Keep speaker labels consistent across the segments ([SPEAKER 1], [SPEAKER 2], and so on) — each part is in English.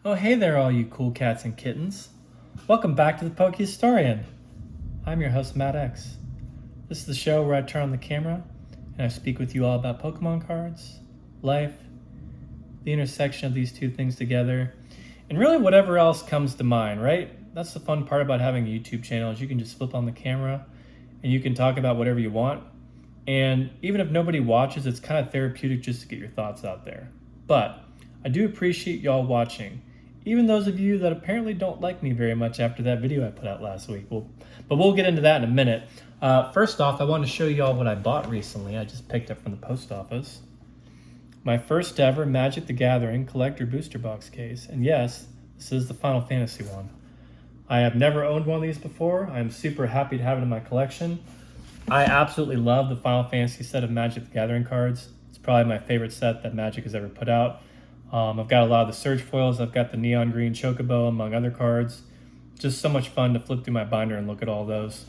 [SPEAKER 1] Oh, hey there, all you cool cats and kittens. Welcome back to the Poke Historian. I'm your host, Matt X. This is the show where I turn on the camera and I speak with you all about Pokemon cards, life, the intersection of these two things together, and really whatever else comes to mind, right? That's the fun part about having a YouTube channel is you can just flip on the camera and you can talk about whatever you want. And even if nobody watches, it's kind of therapeutic just to get your thoughts out there. But I do appreciate y'all watching. Even those of you that apparently don't like me very much after that video I put out last week. But we'll get into that in a minute. First off, I want to show y'all what I bought recently. I just picked up from the post office. My first ever Magic the Gathering collector booster box case. And yes, this is the Final Fantasy one. I have never owned one of these before. I'm super happy to have it in my collection. I absolutely love the Final Fantasy set of Magic the Gathering cards. It's probably my favorite set that Magic has ever put out. I've got a lot of the Surge foils. I've got the neon green Chocobo, among other cards. Just so much fun to flip through my binder and look at all those.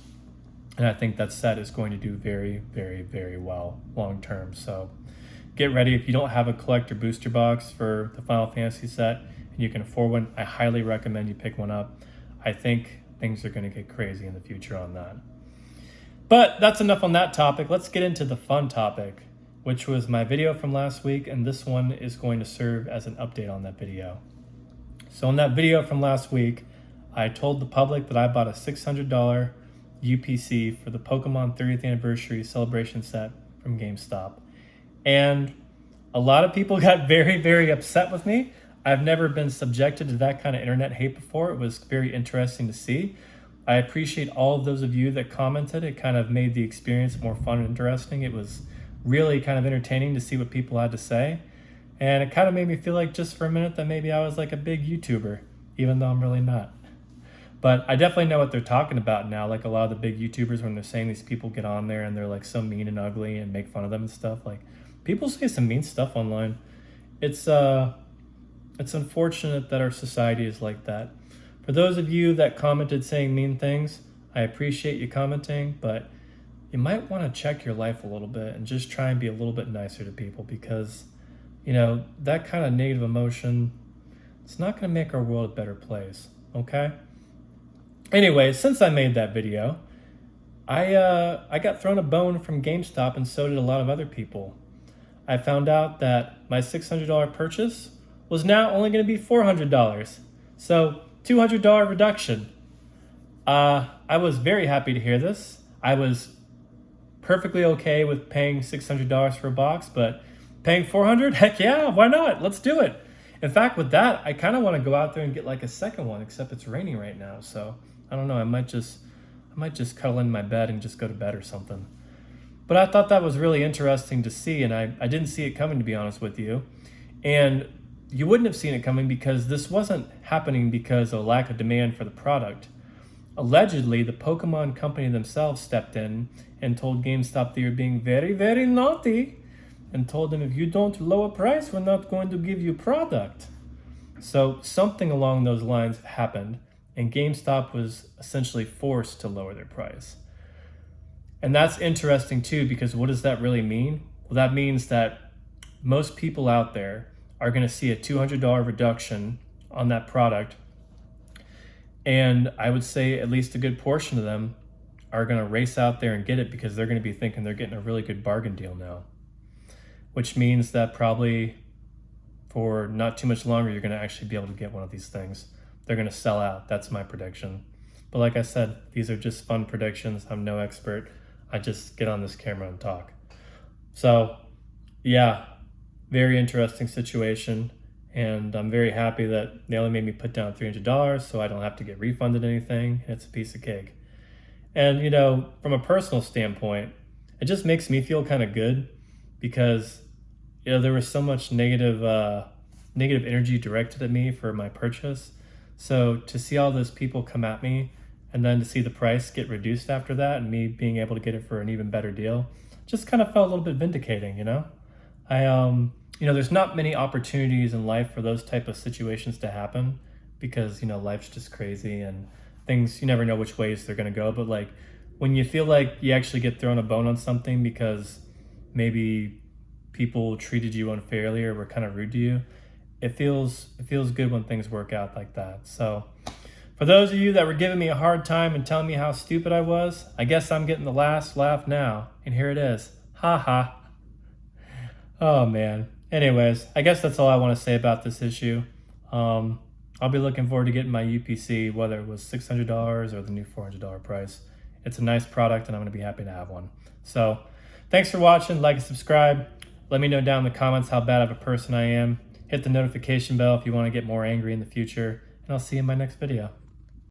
[SPEAKER 1] And I think that set is going to do very, very, very well long term. So get ready. If you don't have a collector booster box for the Final Fantasy set and you can afford one, I highly recommend you pick one up. I think things are going to get crazy in the future on that. But that's enough on that topic. Let's get into the fun topic, which was my video from last week, and this one is going to serve as an update on that video. So in that video from last week, I told the public that I bought a $600 UPC for the Pokemon 30th Anniversary Celebration set from GameStop. And a lot of people got very, very upset with me. I've never been subjected to that kind of internet hate before. It was very interesting to see. I appreciate all of those of you that commented. It kind of made the experience more fun and interesting. It was really kind of entertaining to see what people had to say. And it kind of made me feel like just for a minute that maybe I was like a big YouTuber, even though I'm really not. But I definitely know what they're talking about now. Like a lot of the big YouTubers, when they're saying these people get on there and they're like so mean and ugly and make fun of them and stuff. Like people say some mean stuff online. It's unfortunate that our society is like that. For those of you that commented saying mean things, I appreciate you commenting, but you might want to check your life a little bit and just try and be a little bit nicer to people because, that kind of negative emotion, it's not going to make our world a better place, okay? Anyway, since I made that video, I got thrown a bone from GameStop and so did a lot of other people. I found out that my $600 purchase was now only going to be $400. So $200 reduction. I was very happy to hear this. I was perfectly okay with paying $600 for a box, but paying $400, heck yeah, why not? Let's do it. In fact, with that, I kind of want to go out there and get like a second one, except it's raining right now. So I don't know. I might just cuddle in my bed and just go to bed or something. But I thought that was really interesting to see, and I didn't see it coming, to be honest with you. And you wouldn't have seen it coming because this wasn't happening because of a lack of demand for the product. Allegedly, the Pokemon company themselves stepped in and told GameStop they were being very, very naughty and told them, if you don't lower price, we're not going to give you product. So something along those lines happened, and GameStop was essentially forced to lower their price. And that's interesting too, because what does that really mean? Well, that means that most people out there are going to see a $200 reduction on that product. And I would say at least a good portion of them are going to race out there and get it because they're going to be thinking they're getting a really good bargain deal now. Which means that probably for not too much longer, you're going to actually be able to get one of these things. They're going to sell out. That's my prediction. But like I said, these are just fun predictions. I'm no expert. I just get on this camera and talk. So yeah, very interesting situation. And I'm very happy that they only made me put down $300 so I don't have to get refunded anything. It's a piece of cake. And, from a personal standpoint, it just makes me feel kind of good because, there was so much negative energy directed at me for my purchase. So to see all those people come at me and then to see the price get reduced after that and me being able to get it for an even better deal, just kind of felt a little bit vindicating, there's not many opportunities in life for those type of situations to happen because, life's just crazy and things, you never know which ways they're going to go. But like when you feel like you actually get thrown a bone on something because maybe people treated you unfairly or were kind of rude to you, it feels good when things work out like that. So for those of you that were giving me a hard time and telling me how stupid I was, I guess I'm getting the last laugh now. And here it is. Ha ha. Oh man. Anyways, I guess that's all I want to say about this issue. I'll be looking forward to getting my UPC, whether it was $600 or the new $400 price. It's a nice product and I'm going to be happy to have one. So thanks for watching. Like and subscribe. Let me know down in the comments how bad of a person I am. Hit the notification bell if you want to get more angry in the future. And I'll see you in my next video.